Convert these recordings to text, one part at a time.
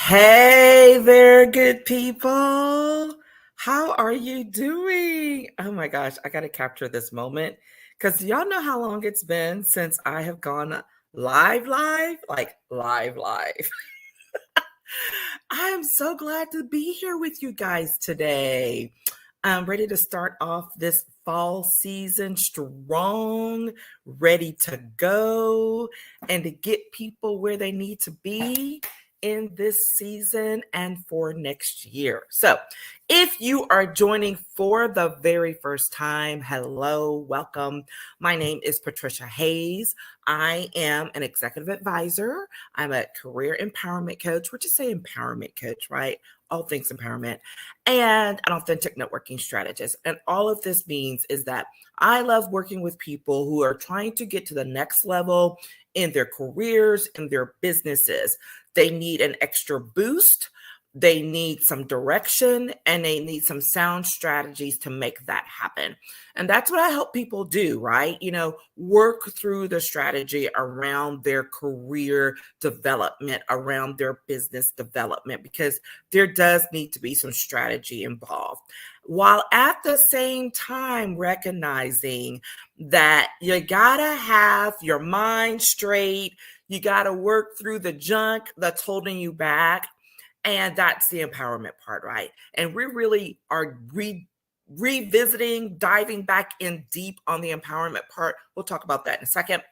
Hey there, good people. How are you doing? Oh my gosh, I got to capture this moment because y'all know how long it's been since I have gone live. I am so glad to be here with you guys today. I'm ready to start off this fall season strong, ready to go, and to get people where they need to be in this season and for next year. So, if you are joining for the very first time, hello, welcome. My name is Patricia Hayes. I am an executive advisor. I'm a career empowerment coach. We're just say empowerment coach, right? All things empowerment, and an authentic networking strategist. And all of this means is that I love working with people who are trying to get to the next level in their careers, in their businesses. They need an extra boost. They need some direction and they need some sound strategies to make that happen. And that's what I help people do, right? Work through the strategy around their career development, around their business development, because there does need to be some strategy involved. While at the same time recognizing that you gotta have your mind straight, you gotta work through the junk that's holding you back. And that's the empowerment part, right? And we really are revisiting, diving back in deep on the empowerment part. We'll talk about that in a second.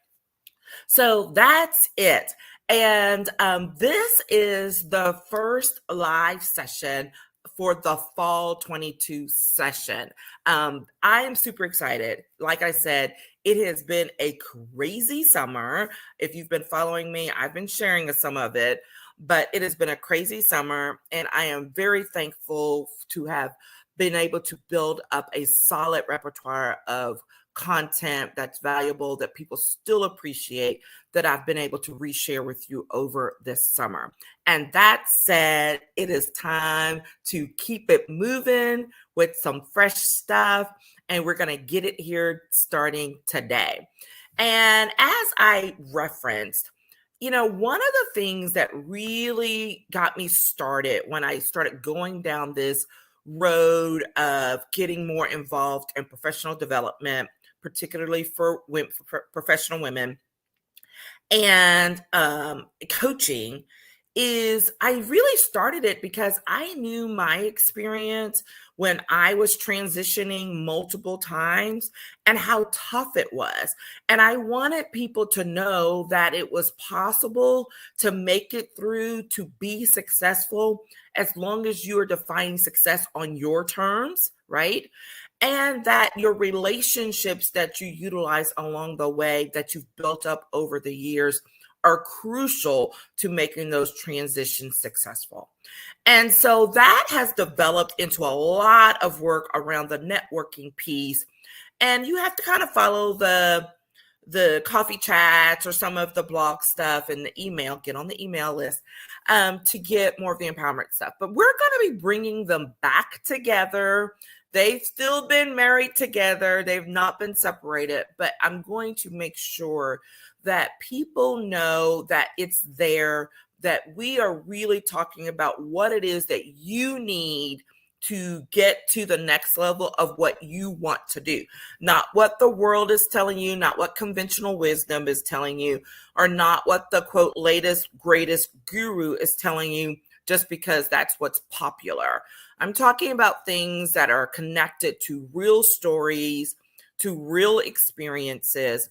So that's it. And this is the first live session for the fall 22 session. I am super excited. Like I said, it has been a crazy summer. If you've been following me, I've been sharing some of it, but it has been a crazy summer. And I am very thankful to have been able to build up a solid repertoire of content that's valuable, that people still appreciate, that I've been able to reshare with you over this summer. And that said, it is time to keep it moving with some fresh stuff. And we're going to get it here starting today. And as I referenced, one of the things that really got me started when I started going down this road of getting more involved in professional development, particularly for women, for professional women, and coaching, is I really started it because I knew my experience when I was transitioning multiple times and how tough it was. And I wanted people to know that it was possible to make it through, to be successful, as long as you are defining success on your terms, right? And that your relationships that you utilize along the way, that you've built up over the years, are crucial to making those transitions successful. And so that has developed into a lot of work around the networking piece. And you have to kind of follow the coffee chats or some of the blog stuff and the email, get on the email list to get more of the empowerment stuff. But we're going to be bringing them back together. They've still been married together. They've not been separated, but I'm going to make sure that people know that it's there, that we are really talking about what it is that you need to get to the next level of what you want to do. Not what the world is telling you, not what conventional wisdom is telling you, or not what the quote latest, greatest guru is telling you just because that's what's popular. I'm talking about things that are connected to real stories, to real experiences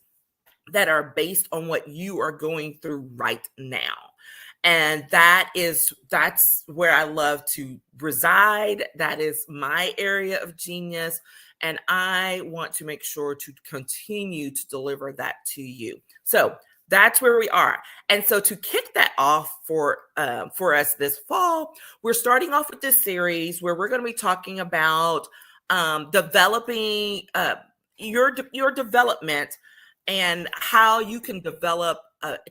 that are based on what you are going through right now. And that's where I love to reside. That is my area of genius. And I want to make sure to continue to deliver that to you. So that's where we are. And so to kick that off for us this fall, we're starting off with this series where we're going to be talking about developing your development and how you can develop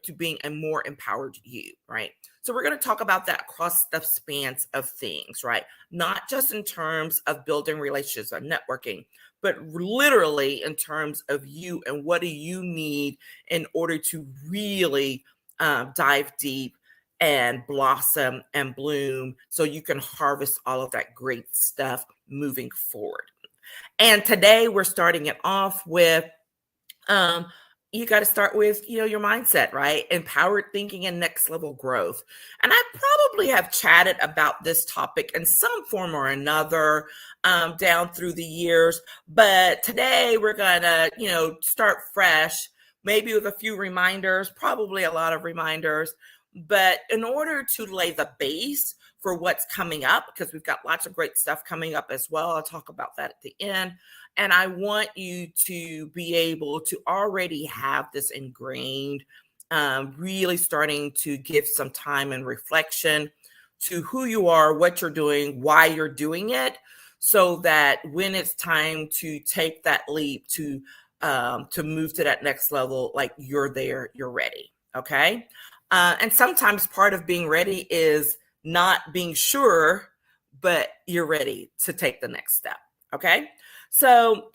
to being a more empowered you, right? So we're going to talk about that across the spans of things, right? Not just in terms of building relationships or networking, but literally in terms of you and what do you need in order to really dive deep and blossom and bloom so you can harvest all of that great stuff moving forward. And today we're starting it off with um, you got to start with, your mindset, right? Empowered thinking and next level growth. And I probably have chatted about this topic in some form or another down through the years. But today we're going to, start fresh, maybe with a few reminders, probably a lot of reminders. But in order to lay the base for what's coming up, because we've got lots of great stuff coming up as well, I'll talk about that at the end. And I want you to be able to already have this ingrained, really starting to give some time and reflection to who you are, what you're doing, why you're doing it, so that when it's time to take that leap to move to that next level, like you're there, you're ready. Okay. And sometimes part of being ready is not being sure, but you're ready to take the next step. Okay. So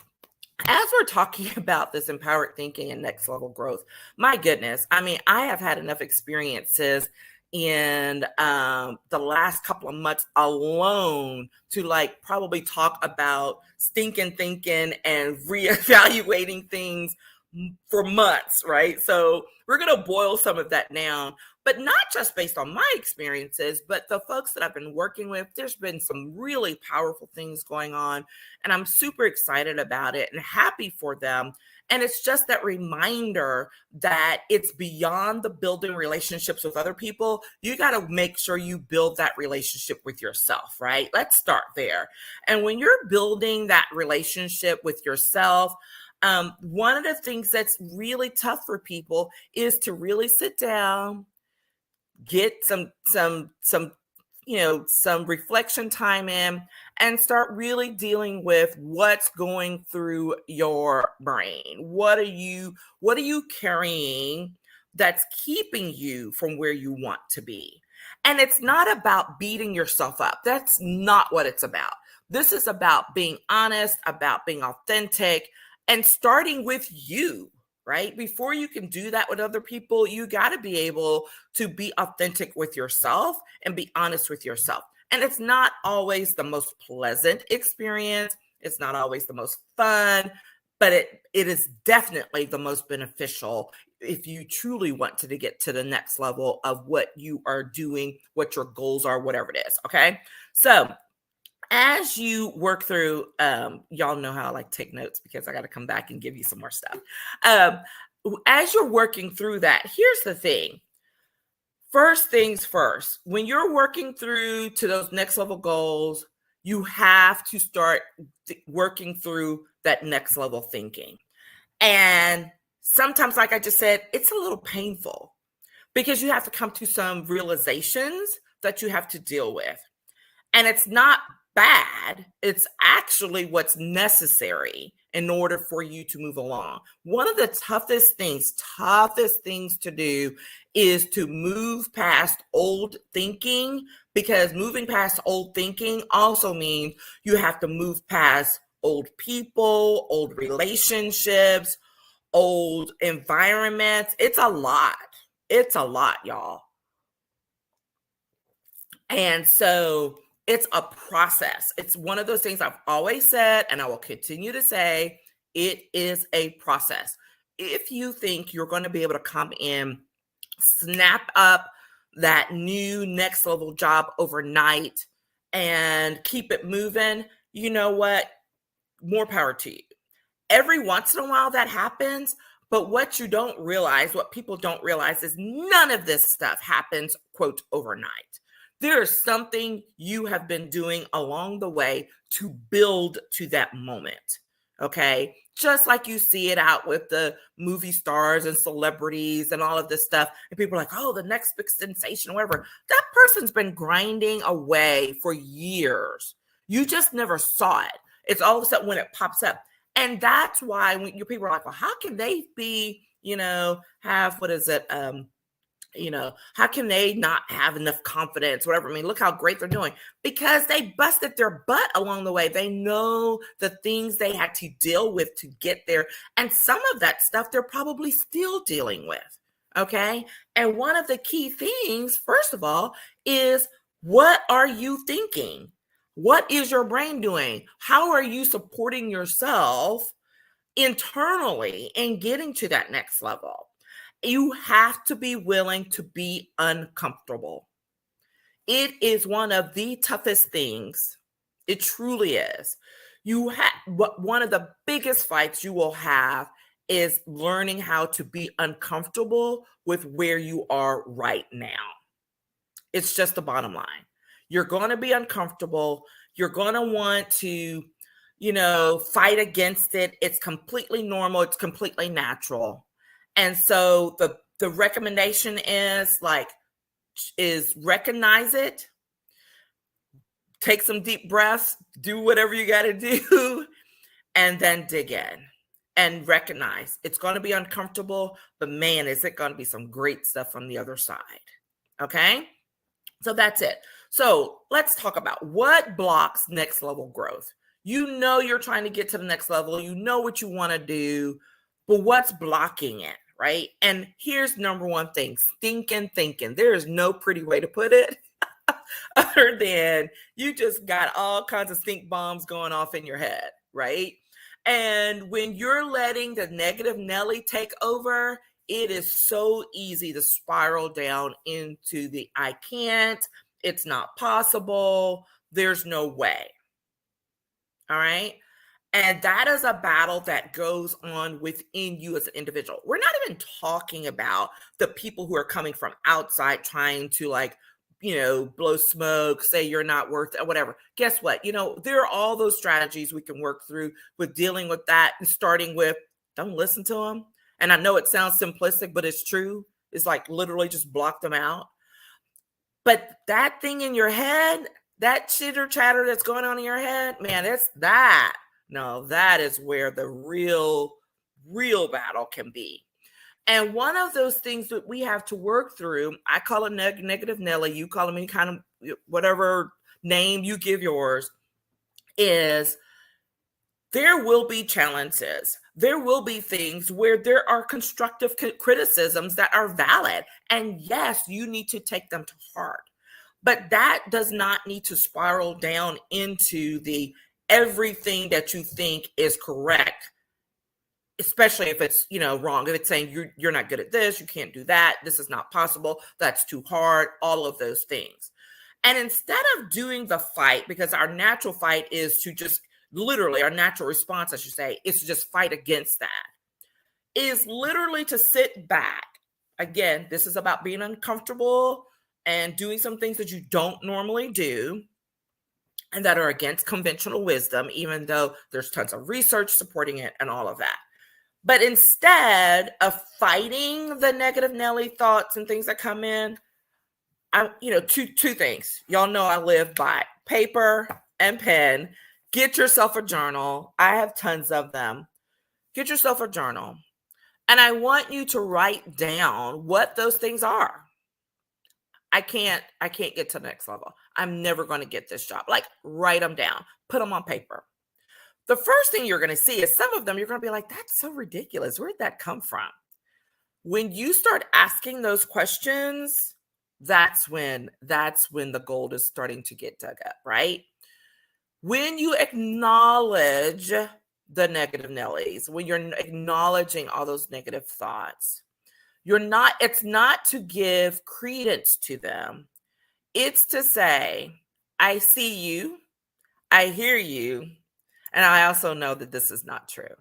as we're talking about this empowered thinking and next level growth, my goodness, I mean, I have had enough experiences in the last couple of months alone to probably talk about stinking thinking and reevaluating things for months, right? So we're going to boil some of that down, but not just based on my experiences, but the folks that I've been working with. There's been some really powerful things going on, and I'm super excited about it and happy for them. And it's just that reminder that it's beyond the building relationships with other people. You got to make sure you build that relationship with yourself, right? Let's start there. And when you're building that relationship with yourself, one of the things that's really tough for people is to really sit down, get some reflection time in, and start really dealing with what's going through your brain. What are you carrying that's keeping you from where you want to be? And it's not about beating yourself up. That's not what it's about. This is about being honest, about being authentic, and starting with you, right? Before you can do that with other people, you got to be able to be authentic with yourself and be honest with yourself. And it's not always the most pleasant experience. It's not always the most fun, but it is definitely the most beneficial if you truly want to get to the next level of what you are doing, what your goals are, whatever it is. Okay. So as you work through, y'all know how I like to take notes because I got to come back and give you some more stuff. As you're working through that, here's the thing. First things first, when you're working through to those next level goals, you have to start working through that next level thinking. And sometimes, like I just said, it's a little painful because you have to come to some realizations that you have to deal with. And it's not bad. It's actually what's necessary in order for you to move along. One of the toughest things to do is to move past old thinking, because moving past old thinking also means you have to move past old people, old relationships, old environments. It's a lot. It's a lot, y'all. And so it's a process. It's one of those things I've always said, and I will continue to say, it is a process. If you think you're going to be able to come in, snap up that new next level job overnight and keep it moving, you know what? More power to you. Every once in a while that happens, but what you don't realize, what people don't realize, is none of this stuff happens, quote, overnight. There is something you have been doing along the way to build to that moment, okay? Just like you see it out with the movie stars and celebrities and all of this stuff. And people are like, oh, the next big sensation, whatever. That person's been grinding away for years. You just never saw it. It's all of a sudden when it pops up. And that's why when your people are like, well, how can they be, have, what is it? How can they not have enough confidence, whatever? I mean, look how great they're doing, because they busted their butt along the way. They know the things they had to deal with to get there. And some of that stuff they're probably still dealing with. Okay. And one of the key things, first of all, is what are you thinking? What is your brain doing? How are you supporting yourself internally and getting to that next level? You have to be willing to be uncomfortable. It is one of the toughest things. It truly is. You have one of the biggest fights you will have is learning how to be uncomfortable with where you are right now. It's just the bottom line. You're going to be uncomfortable. You're going to want to, fight against it. It's completely normal. It's completely natural. And so the recommendation is recognize it, take some deep breaths, do whatever you got to do, and then dig in and recognize it's going to be uncomfortable, but man, is it going to be some great stuff on the other side. Okay. So that's it. So let's talk about what blocks next level growth. You're trying to get to the next level. You know what you want to do, but what's blocking it, right? And here's number one thing, stinking thinking. There is no pretty way to put it other than you just got all kinds of stink bombs going off in your head, right? And when you're letting the negative Nelly take over, it is so easy to spiral down into the I can't, it's not possible, there's no way. All right. And that is a battle that goes on within you as an individual. We're not even talking about the people who are coming from outside trying to blow smoke, say you're not worth it, whatever. Guess what? There are all those strategies we can work through with dealing with that, and starting with don't listen to them. And I know it sounds simplistic, but it's true. It's like literally just block them out. But that thing in your head, that chitter chatter that's going on in your head, man, it's that. No, that is where the real battle can be. And one of those things that we have to work through, I call it negative Nelly, you call them any kind of whatever name you give yours, is there will be challenges. There will be things where there are constructive criticisms that are valid. And yes, you need to take them to heart. But that does not need to spiral down into the everything that you think is correct, especially if it's, wrong. If it's saying you're not good at this, you can't do that, this is not possible, that's too hard, all of those things. And instead of doing the fight, because our natural fight is to just literally, our natural response, I should say, is to just fight against that, is literally to sit back. Again, this is about being uncomfortable and doing some things that you don't normally do and that are against conventional wisdom, even though there's tons of research supporting it and all of that. But instead of fighting the negative Nelly thoughts and things that come in, two things. Y'all know I live by paper and pen. Get yourself a journal. I have tons of them. Get yourself a journal. And I want you to write down what those things are. I can't get to the next level. I'm never going to get this job. Write them down. Put them on paper. The first thing you're going to see is some of them you're going to be like, that's so ridiculous. Where'd that come from? When you start asking those questions, that's when the gold is starting to get dug up, right? When you acknowledge the negative Nellies, when you're acknowledging all those negative thoughts, it's not to give credence to them. It's to say, I see you, I hear you, and I also know that this is not true.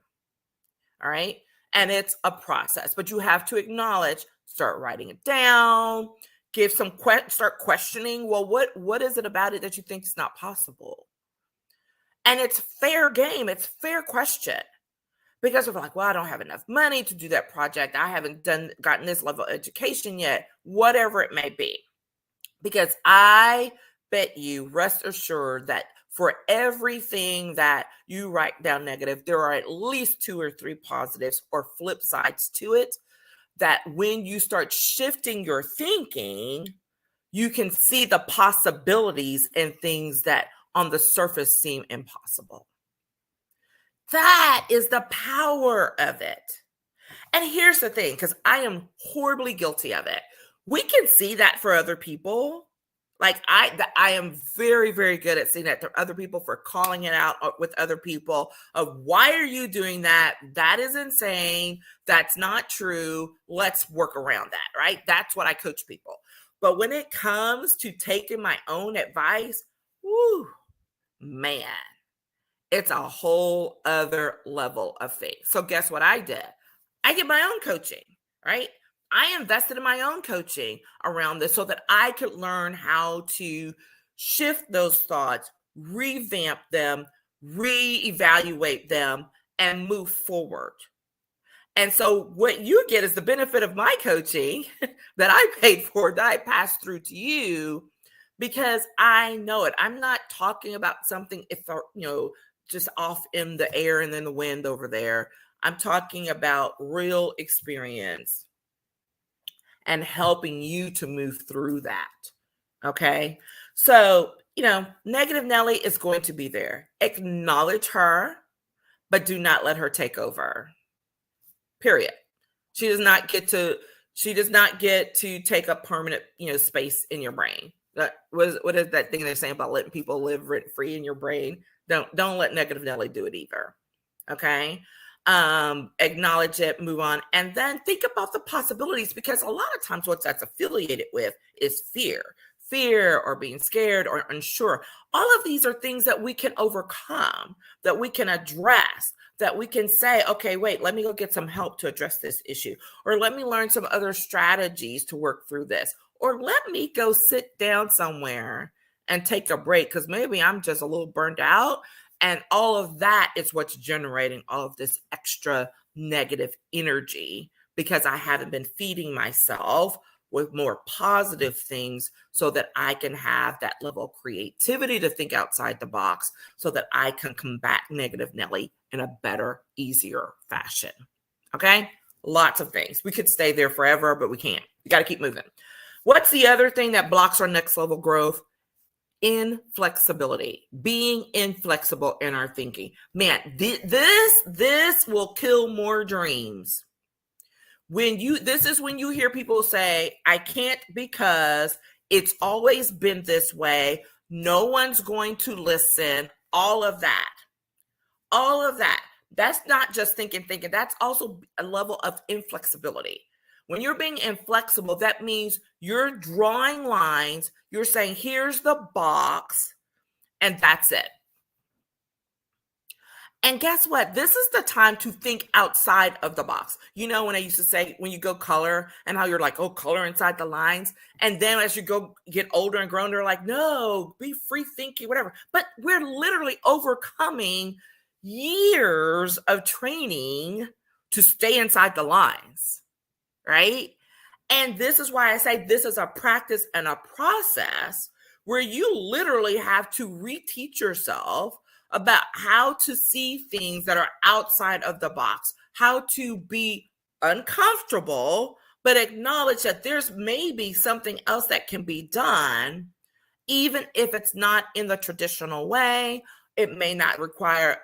All right. And it's a process, but you have to acknowledge, start writing it down, start questioning. Well, what is it about it that you think is not possible? And it's fair game. It's fair question. Because we're like, well, I don't have enough money to do that project. I haven't gotten this level of education yet, whatever it may be. Because I bet you, rest assured that for everything that you write down negative, there are at least 2 or 3 positives or flip sides to it, that when you start shifting your thinking, you can see the possibilities and things that on the surface seem impossible. That is the power of it. And here's the thing, because I am horribly guilty of it. We can see that for other people. Like I am very, very good at seeing that to other people, for calling it out with other people of, why are you doing that? That is insane. That's not true. Let's work around that, right? That's what I coach people. But when it comes to taking my own advice, whoo, man, it's a whole other level of faith. So guess what I did? I get my own coaching, right? I invested in my own coaching around this so that I could learn how to shift those thoughts, revamp them, reevaluate them, and move forward. And so what you get is the benefit of my coaching that I paid for, that I passed through to you, because I know it. I'm not talking about something, if just off in the air and then the wind over there. I'm talking about real experience and helping you to move through that. Okay. So, negative Nelly is going to be there. Acknowledge her, but do not let her take over. Period. She does not get to take up permanent, space in your brain. What is that thing they're saying about letting people live rent free in your brain? Don't let negative Nelly do it either. Okay. Acknowledge it, move on, and then think about the possibilities, because a lot of times what that's affiliated with is fear or being scared or unsure. All of these are things that we can overcome, that we can address, that we can say, okay, wait, let me go get some help to address this issue, or let me learn some other strategies to work through this, or let me go sit down somewhere and take a break, because maybe I'm just a little burnt out. And all of that is what's generating all of this extra negative energy, because I haven't been feeding myself with more positive things so that I can have that level of creativity to think outside the box, so that I can combat negative Nelly in a better, easier fashion. Okay? Lots of things. We could stay there forever, but we can't. We got to keep moving. What's the other thing that blocks our next level growth? Inflexibility, being inflexible in our thinking. Man, this will kill more dreams. This is when you hear people say, I can't because it's always been this way. No one's going to listen. All of that. That's not just thinking. That's also a level of inflexibility. When you're being inflexible, that means you're drawing lines. You're saying, here's the box, and that's it. And guess what? This is the time to think outside of the box. When I used to say, when you go color, and how you're like, oh, color inside the lines. And then as you go get older and grown, they're like, no, be free thinking, whatever. But we're literally overcoming years of training to stay inside the lines. Right? And this is why I say this is a practice and a process where you literally have to reteach yourself about how to see things that are outside of the box, how to be uncomfortable, but acknowledge that there's maybe something else that can be done, even if it's not in the traditional way. It may not require,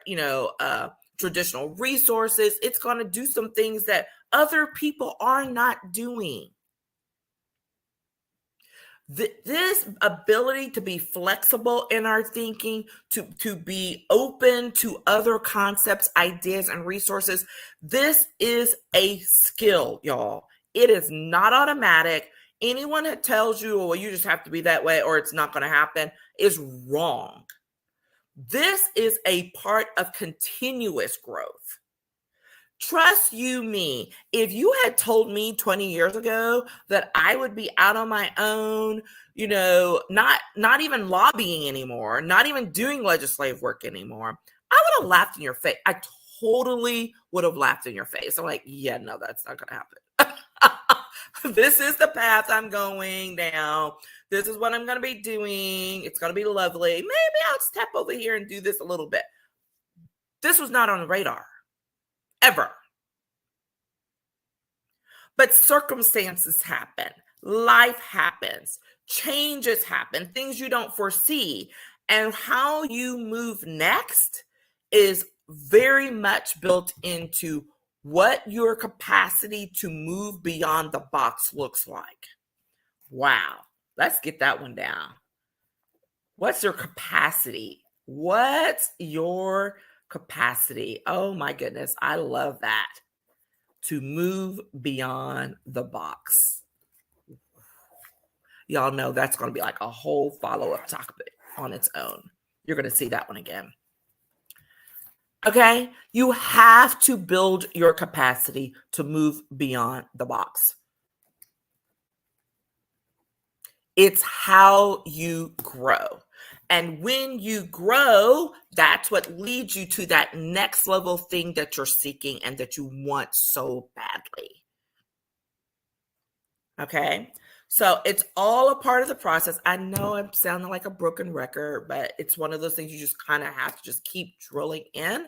traditional resources. It's going to do some things that other people are not doing. This ability to be flexible in our thinking, to be open to other concepts, ideas, and resources, this is a skill, y'all. It is not automatic. Anyone that tells you, well, you just have to be that way or it's not going to happen, is wrong. This is a part of continuous growth. Trust you me, if you had told me 20 years ago that I would be out on my own, not even lobbying anymore, not even doing legislative work anymore, I would have laughed in your face. I totally would have laughed in your face. I'm like, yeah, no, that's not going to happen. This is the path I'm going down. This is what I'm going to be doing. It's going to be lovely. Maybe I'll step over here and do this a little bit. This was not on the radar. Ever. But circumstances happen. Life happens. Changes happen. Things you don't foresee. And how you move next is very much built into what your capacity to move beyond the box looks like. Wow. Let's get that one down. What's your capacity? What's your capacity? Oh my goodness. I love that. To move beyond the box. Y'all know that's going to be like a whole follow-up topic on its own. You're going to see that one again. Okay? You have to build your capacity to move beyond the box. It's how you grow. And when you grow, that's what leads you to that next level thing that you're seeking and that you want so badly. Okay? So it's all a part of the process. I know I'm sounding like a broken record, but it's one of those things you just kind of have to just keep drilling in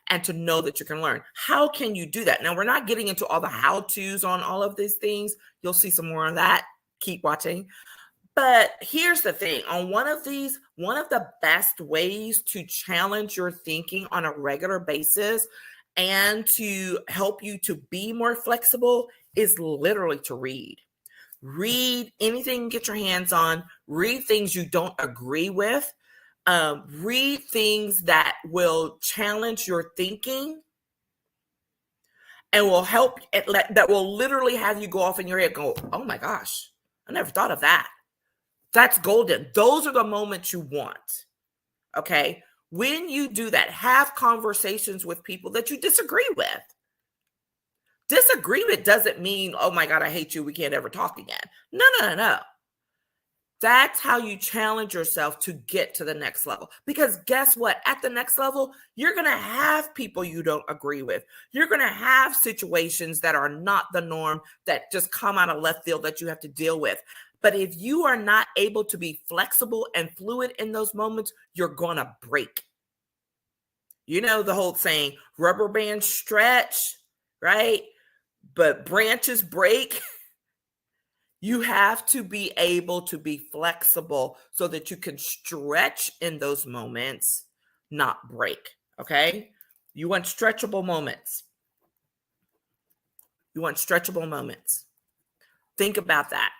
and to know that you can learn. How can you do that? Now, we're not getting into all the how-tos on all of these things. You'll see some more on that. Keep watching. But here's the thing. On one of these, one of the best ways to challenge your thinking on a regular basis and to help you to be more flexible is literally to read. Read anything you get your hands on. Read things you don't agree with. Read things that will challenge your thinking and will help, that will literally have you go off in your head, go, oh my gosh, I never thought of that. That's golden. Those are the moments you want. Okay. When you do that, have conversations with people that you disagree with. Disagreement doesn't mean, oh my God, I hate you, we can't ever talk again. No. That's how you challenge yourself to get to the next level. Because guess what? At the next level, you're going to have people you don't agree with. You're going to have situations that are not the norm, that just come out of left field that you have to deal with. But if you are not able to be flexible and fluid in those moments, you're going to break. You know the whole saying, rubber bands stretch, right? But branches break. You have to be able to be flexible so that you can stretch in those moments, not break. Okay? You want stretchable moments. You want stretchable moments. Think about that.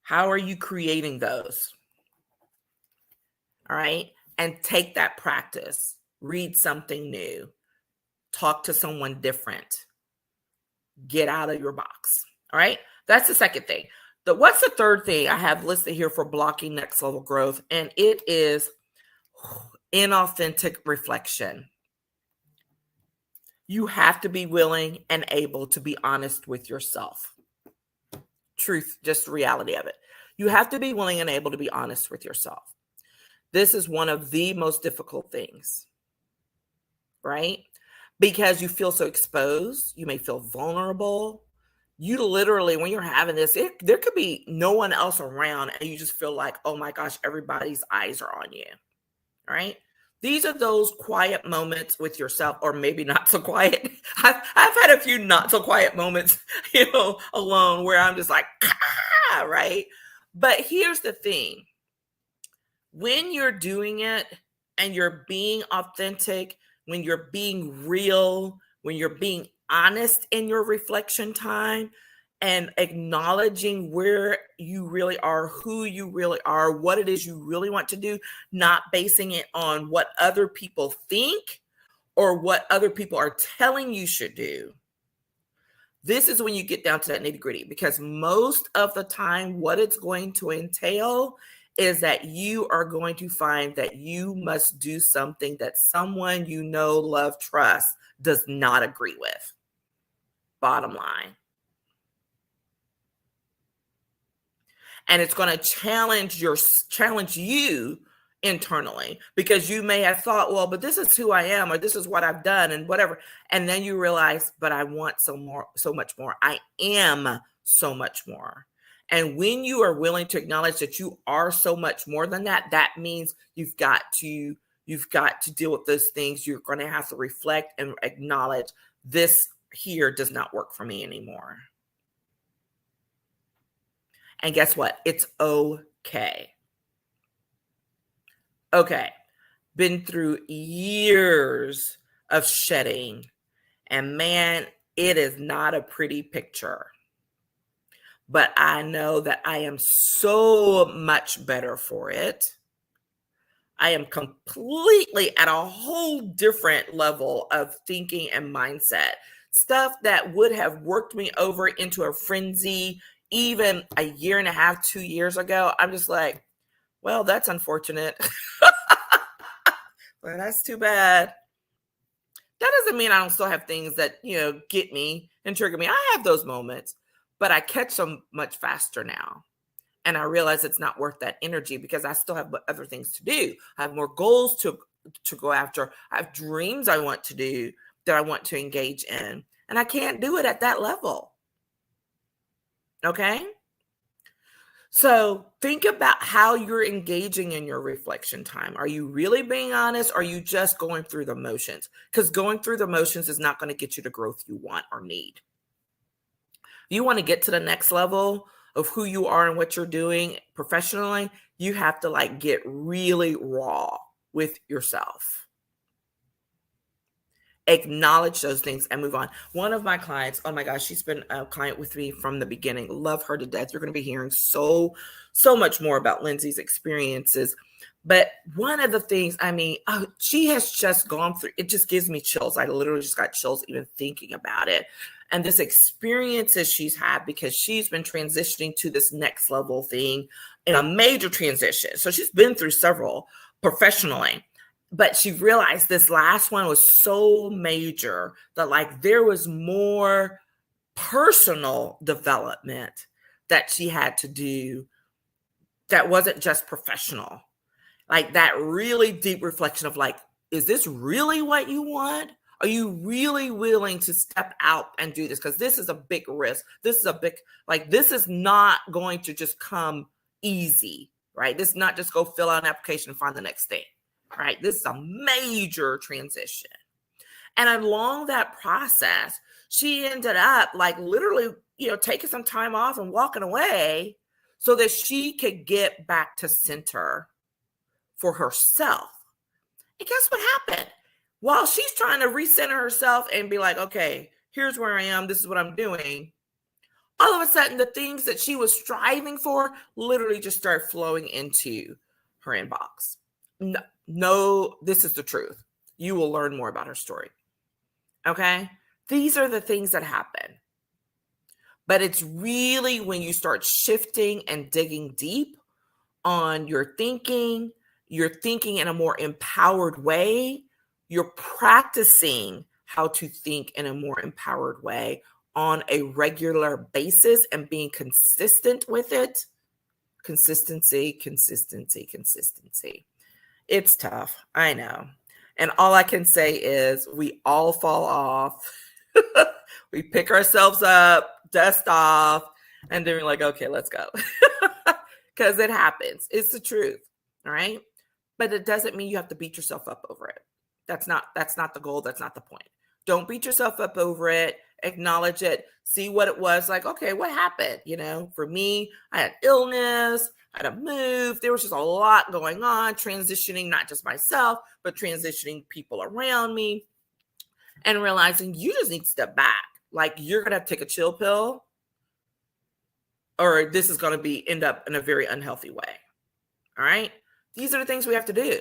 How are you creating those? All right? And take that practice. Read something new. Talk to someone different. Get out of your box. All right? That's the second thing. What's the third thing I have listed here for blocking next level growth? And it is inauthentic reflection. You have to be willing and able to be honest with yourself. Truth, just the reality of it. You have to be willing and able to be honest with yourself. This is one of the most difficult things, right? Because you feel so exposed. You may feel vulnerable. You literally, when you're having this, there could be no one else around and you just feel like, oh my gosh, everybody's eyes are on you, right? These are those quiet moments with yourself, or maybe not so quiet. I've had a few not so quiet moments, alone, where I'm just like, right? But here's the thing. When you're doing it and you're being authentic, when you're being real, when you're being honest in your reflection time and acknowledging where you really are, who you really are, what it is you really want to do, not basing it on what other people think or what other people are telling you should do. This is when you get down to that nitty-gritty, because most of the time what it's going to entail is that you are going to find that you must do something that someone you know, love, trust does not agree with. Bottom line. And it's going to challenge you internally, because you may have thought, well, but this is who I am, or this is what I've done and whatever. And then you realize, but I want so much more. I am so much more. And when you are willing to acknowledge that you are so much more than that, that means you've got to deal with those things. You're going to have to reflect and acknowledge, this here does not work for me anymore. And guess what? It's okay. Okay. Been through years of shedding And man, it is not a pretty picture. But I know that I am so much better for it. I am completely at a whole different level of thinking and mindset. Stuff that would have worked me over into a frenzy even a year and a half, 2 years ago. I'm just like, well, that's unfortunate. Well, that's too bad. That doesn't mean I don't still have things that, get me and trigger me. I have those moments, but I catch them much faster now. And I realize it's not worth that energy because I still have other things to do. I have more goals to go after. I have dreams I want to do that I want to engage in. And I can't do it at that level. Okay? So think about how you're engaging in your reflection time. Are you really being honest? Or are you just going through the motions? Because going through the motions is not going to get you the growth you want or need. If you want to get to the next level of who you are and what you're doing professionally, you have to get really raw with yourself. Acknowledge those things and move on. One of my clients, oh my gosh, she's been a client with me from the beginning. Love her to death. You're going to be hearing so much more about Lindsay's experiences. But one of the things, she has just gone through, it just gives me chills. I literally just got chills even thinking about it. And this experiences she's had because she's been transitioning to this next level thing in a major transition. So she's been through several professionally. But she realized this last one was so major that there was more personal development that she had to do that wasn't just professional. That really deep reflection of is this really what you want? Are you really willing to step out and do this? Because this is a big risk. This is a big, this is not going to just come easy, right? This is not just go fill out an application and find the next thing. Right? This is a major transition. And along that process, she ended up literally, taking some time off and walking away so that she could get back to center for herself. And guess what happened? While she's trying to recenter herself and be okay, here's where I am. This is what I'm doing. All of a sudden, the things that she was striving for literally just start flowing into her inbox. No, this is the truth. You will learn more about her story. Okay? These are the things that happen. But it's really when you start shifting and digging deep on your thinking, you're thinking in a more empowered way, you're practicing how to think in a more empowered way on a regular basis and being consistent with it. Consistency. It's tough. I know. And all I can say is we all fall off. We pick ourselves up, dust off, and then we're okay, let's go. Because it happens. It's the truth. All right. But it doesn't mean you have to beat yourself up over it. That's not the goal. That's not the point. Don't beat yourself up over it. Acknowledge it. See what it was okay, what happened? For me, I had illness. I had to move. There was just a lot going on, transitioning not just myself, but transitioning people around me and realizing you just need to step back. You're going to have to take a chill pill or this is going to end up in a very unhealthy way. All right. These are the things we have to do.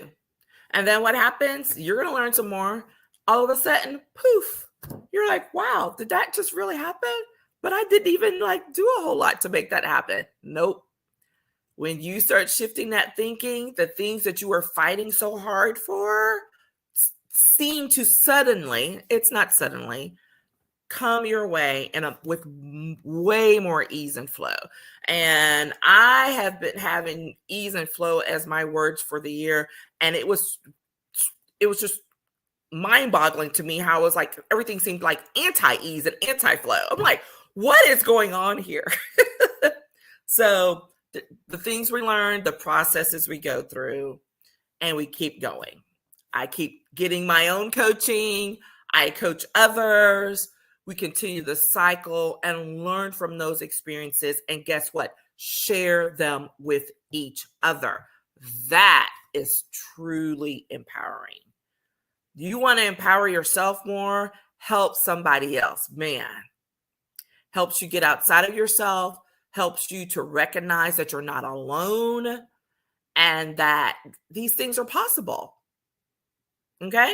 And then what happens? You're going to learn some more. All of a sudden, poof, you're wow, did that just really happen? But I didn't even do a whole lot to make that happen. Nope. When you start shifting that thinking, the things that you were fighting so hard for seem to suddenly, it's not suddenly, come your way with way more ease and flow. And I have been having ease and flow as my words for the year. And it was just mind-boggling to me how it was everything seemed anti-ease and anti-flow. I'm what is going on here? So the things we learn, the processes we go through, and we keep going. I keep getting my own coaching. I coach others. We continue the cycle and learn from those experiences. And guess what? Share them with each other. That is truly empowering. You want to empower yourself more? help somebody else, man, helps you get outside of yourself, helps you to recognize that you're not alone and that these things are possible. Okay?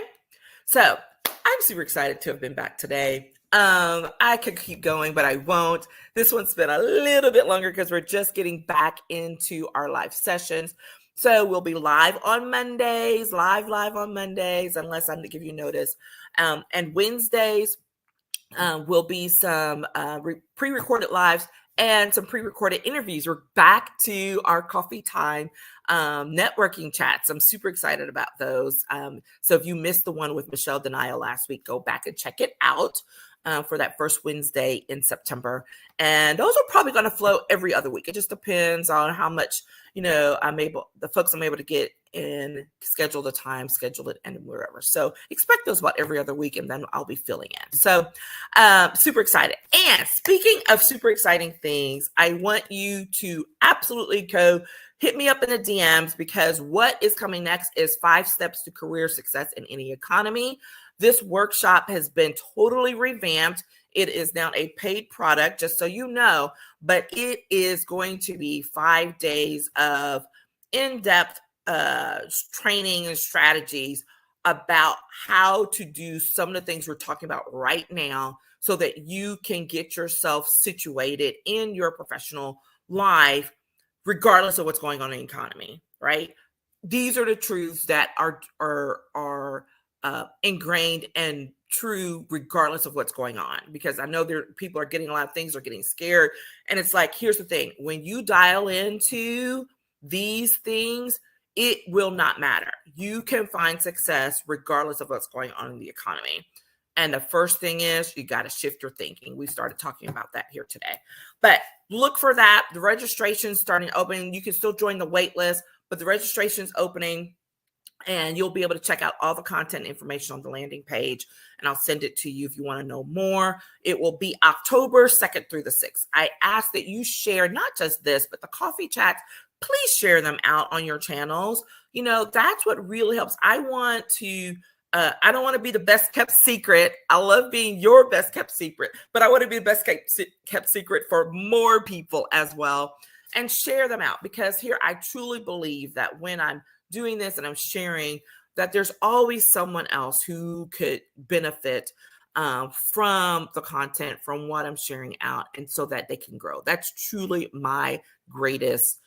So I'm super excited to have been back today. I could keep going, but I won't. This one's been a little bit longer because we're just getting back into our live sessions. So we'll be live on Mondays, live on Mondays, unless I give you notice. And Wednesdays will be some pre-recorded lives and some pre-recorded interviews. We're back to our coffee time networking chats. I'm super excited about those. So if you missed the one with Michelle Denial last week, go back and check it out for that first Wednesday in September. And those are probably going to flow every other week. It just depends on how much, the folks I'm able to get in, schedule the time, schedule it, and wherever. So expect those about every other week, and then I'll be filling in. So super excited. And speaking of super exciting things, I want you to absolutely go hit me up in the DMs, because what is coming next is 5 steps to career success in any economy. This workshop has been totally revamped. It is now a paid product, just so you know, but it is going to be 5 days of in-depth training and strategies about how to do some of the things we're talking about right now so that you can get yourself situated in your professional life, regardless of what's going on in the economy, right? These are the truths that are ingrained and true regardless of what's going on, because I know people are getting a lot of things, are getting scared. And it's like, here's the thing. When you dial into these things, it will not matter. You can find success regardless of what's going on in the economy. And the first thing is you got to shift your thinking. We started talking about that here today. But look for that. The registration's starting open. You can still join the wait list, but the registration's opening, and you'll be able to check out all the content information on the landing page, and I'll send it to you if you want to know more. It will be October 2nd through the 6th. I ask that you share not just this, but the coffee chats. Please share them out on your channels. That's what really helps. I don't want to be the best kept secret. I love being your best kept secret, but I want to be the best kept secret for more people as well, and share them out, because here I truly believe that when I'm doing this and I'm sharing, that there's always someone else who could benefit from the content, from what I'm sharing out, and so that they can grow. That's truly my greatest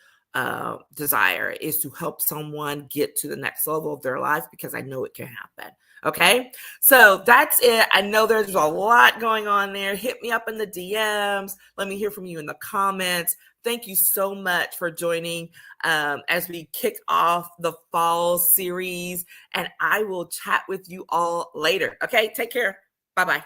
desire, is to help someone get to the next level of their life, because I know it can happen. Okay, so that's it. I know there's a lot going on there. Hit me up in the DMs. Let me hear from you in the comments. Thank you so much for joining as we kick off the fall series, and I will chat with you all later. Okay, take care. Bye-bye.